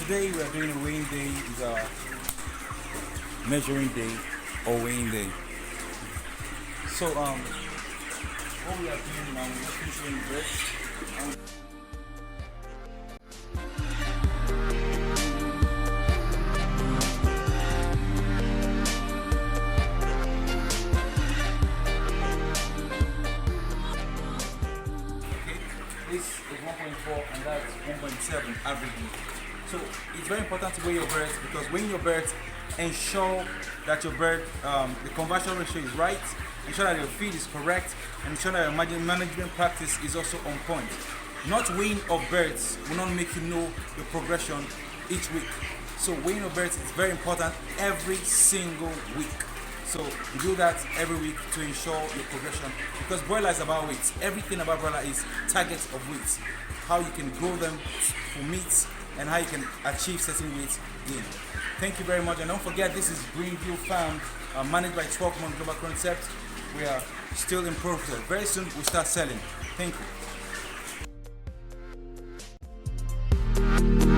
today we are doing a weighing day. Is a measuring day or weighing day. So what we are doing now, we're just finishing bread. This is 1.4 and that's 1.7 averagely. So it's very important to weigh your birds because weighing your birds ensure that your bird, the conversion ratio is right, ensure that your feed is correct, and ensure that your management practice is also on point. Not weighing of birds will not make you know your progression each week. So weighing of birds is very important every single week. So you do that every week to ensure your progression because broiler is about weight. Everything about broiler is targets of weight. How you can grow them for meat and how you can achieve certain weight gain. Thank you very much, and don't forget this is Greenview Farm, managed by 12 Month Global Concept. We are still in process. Very soon we'll start selling. Thank you.